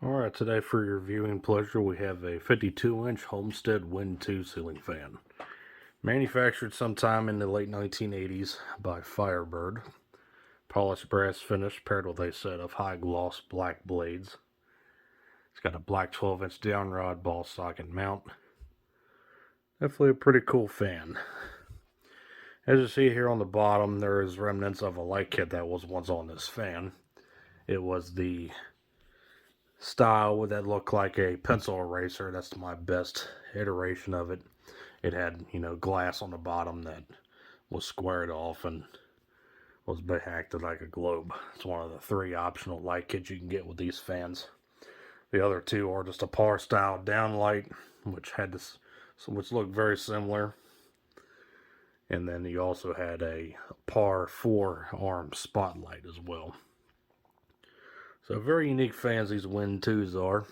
Alright, today for your viewing pleasure we have a 52-inch Homestead Wind 2 ceiling fan. Manufactured sometime in the late 1980s by Firebird. Polished brass finish paired with a set of high gloss black blades. It's got a black 12-inch downrod ball socket mount. Definitely a pretty cool fan. As you see here on the bottom, there is remnants of a light kit that was once on this fan. It was the style that looked like a pencil eraser. That's my best iteration of it. It had, glass on the bottom that was squared off and was acted like a globe. It's one of the 3 optional light kits you can get with these fans. The other 2 are just a par style downlight, which looked very similar. And then you also had a par 4-arm spotlight as well. So very unique fans these Wind 2s are.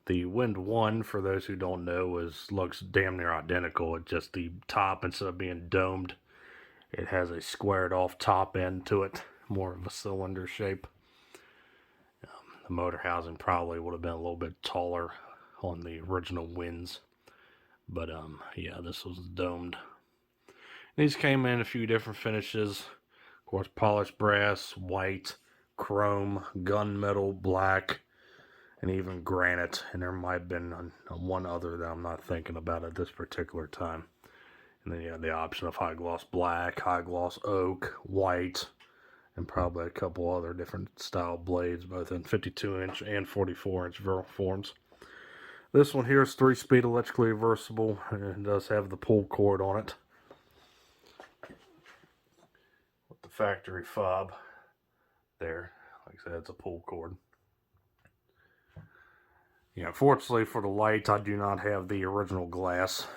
The Wind 1, for those who don't know, looks damn near identical. It's just the top, instead of being domed, it has a squared off top end to it, more of a cylinder shape. The motor housing probably would have been a little bit taller on the original Winds. But yeah, this was domed. These came in a few different finishes. Of course, polished brass, white, chrome, gunmetal, black, and even granite. And there might have been one other that I'm not thinking about at this particular time. And then you have the option of high gloss black, high gloss oak, white, and probably a couple other different style blades, both in 52-inch and 44-inch forms. This one here is 3-speed electrically reversible, and it does have the pull cord on it with the factory fob there. Like I said, it's a pull cord. Fortunately for the light, I do not have the original glass.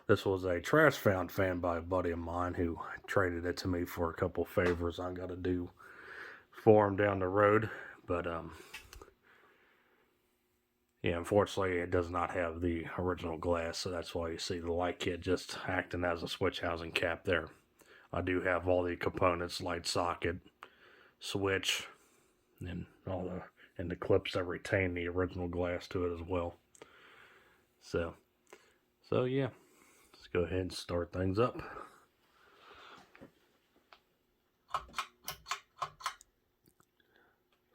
This was a trash found fan by a buddy of mine who traded it to me for a couple favors I got to do for him down the road. But yeah, unfortunately it does not have the original glass, so that's why you see the light kit just acting as a switch housing cap there. I do have all the components, light socket, switch, and the clips that retain the original glass to it as well. So yeah, let's go ahead and start things up.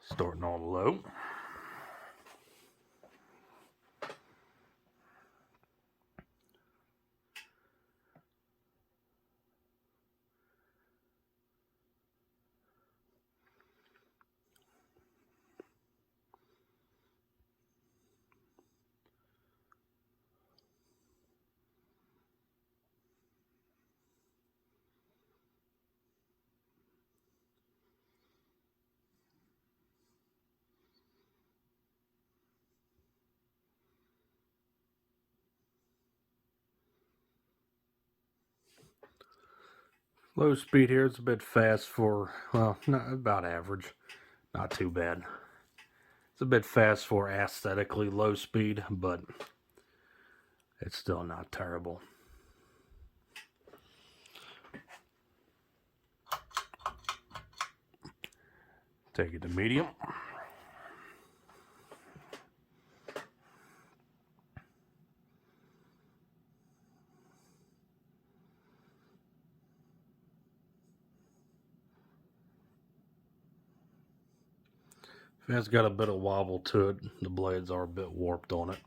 Starting on low. Low speed here is a bit fast for, well, not about average. Not too bad. It's a bit fast for aesthetically low speed, but it's still not terrible. Take it to medium. Fan's got a bit of wobble to it. The blades are a bit warped on it.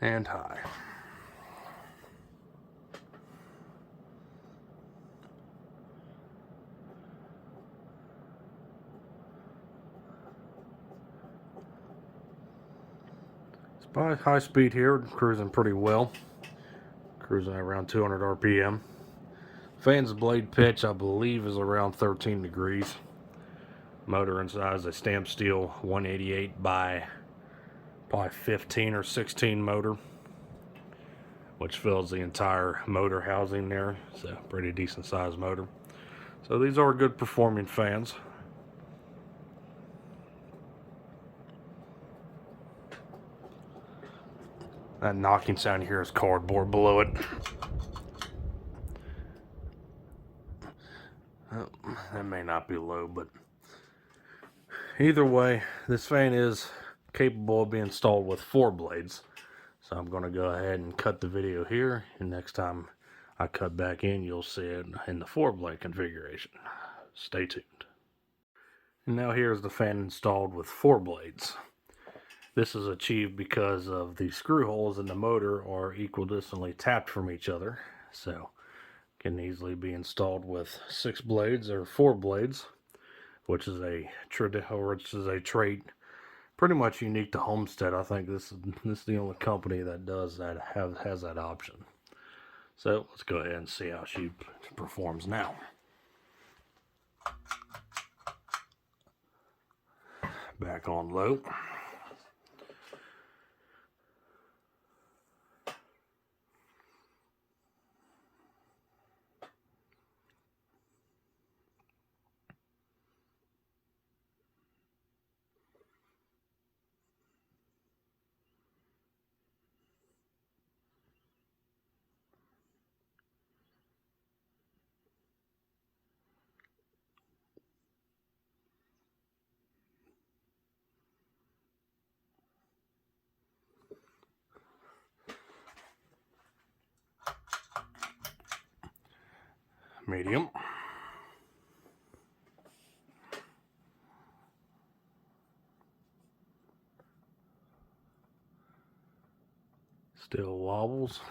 And high. It's by high speed here, cruising pretty well. Cruising at around 200 RPM. Fan's blade pitch, I believe, is around 13 degrees. Motor inside is a stamped steel 188 by probably 15 or 16 motor, which fills the entire motor housing there. It's a pretty decent sized motor. So these are good performing fans. That knocking sound you hear is cardboard below it. Oh, that may not be low, but either way, this fan is capable of being installed with 4 blades. So I'm going to go ahead and cut the video here, and next time I cut back in, you'll see it in the 4-blade configuration. Stay tuned. And now here's the fan installed with 4 blades. This is achieved because of the screw holes in the motor are equidistantly tapped from each other, so it can easily be installed with 6 blades or 4 blades, which is a trait pretty much unique to Homestead. I think this is the only company that does that, has that option. So let's go ahead and see how she performs now. Back on low. Medium. Still wobbles.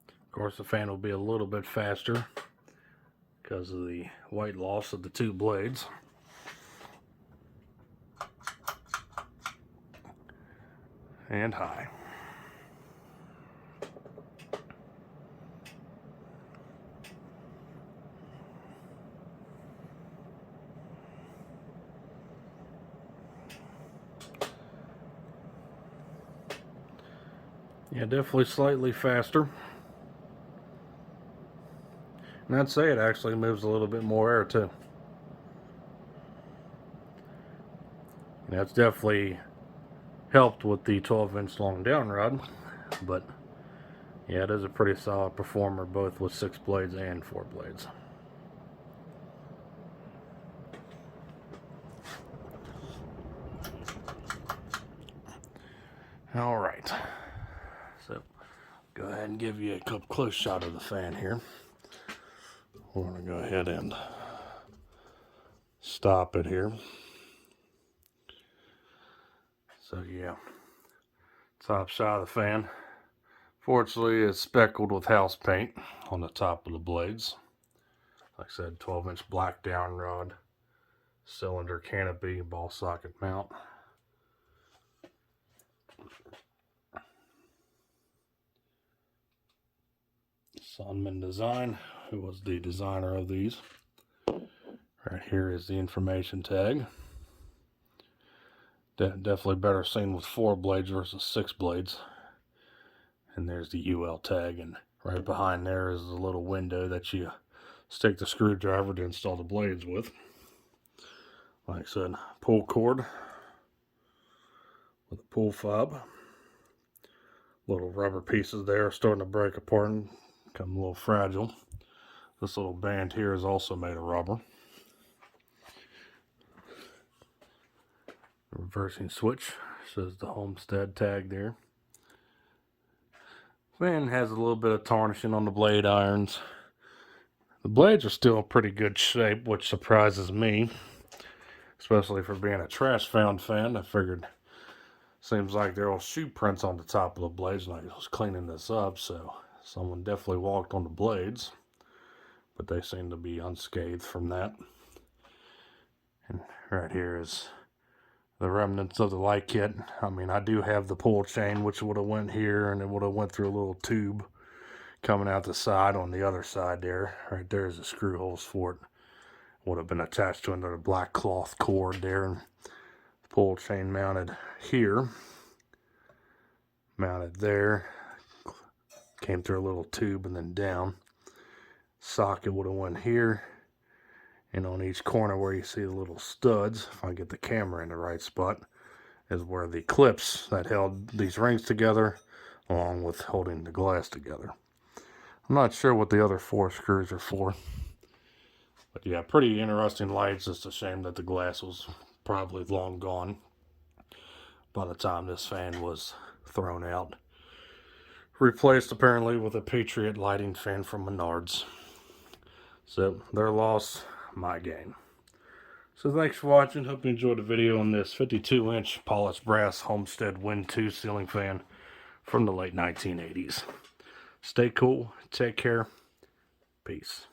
Of course, the fan will be a little bit faster because of the weight loss of the 2 blades. And high. Yeah, definitely slightly faster. And I'd say it actually moves a little bit more air too. And that's definitely helped with the 12-inch long down rod, but yeah, it is a pretty solid performer both with 6 blades and 4 blades. All right, so go ahead and give you a close shot of the fan here. We're going to go ahead and stop it here. So yeah, top shot of the fan. Fortunately, it's speckled with house paint on the top of the blades. Like I said, 12-inch black down rod, cylinder canopy, ball socket mount. Sunman Design, who was the designer of these. Right here is the information tag. Definitely better seen with 4 blades versus 6 blades. And there's the UL tag, and right behind there is the little window that you stick the screwdriver to install the blades with. Like I said, pull cord with a pull fob. Little rubber pieces there are starting to break apart and become a little fragile. This little band here is also made of rubber. Reversing switch, says the Homestead tag there. Fan has a little bit of tarnishing on the blade irons. The blades are still in pretty good shape, which surprises me, especially for being a trash found fan. I figured, seems like there are shoe prints on the top of the blades, and I was cleaning this up, so someone definitely walked on the blades, but they seem to be unscathed from that. And right here is the remnants of the light kit. I mean, I do have the pull chain, which would have went here, and it would have went through a little tube coming out the side on the other side there. Right there is the screw holes for it. Would have been attached to another black cloth cord there, and the pull chain mounted here. Mounted there. Came through a little tube and then down. Socket would have went here, And on each corner where you see the little studs, if I get the camera in the right spot, is where the clips that held these rings together, along with holding the glass together. I'm not sure what the other 4 screws are for. But yeah, pretty interesting lights. Just a shame that the glass was probably long gone by the time this fan was thrown out. Replaced apparently with a Patriot lighting fan from Menards. So their loss, my gain. So thanks for watching. Hope you enjoyed the video on this 52-inch polished brass Homestead Wind 2 ceiling fan from the late 1980s. Stay cool. Take care. Peace.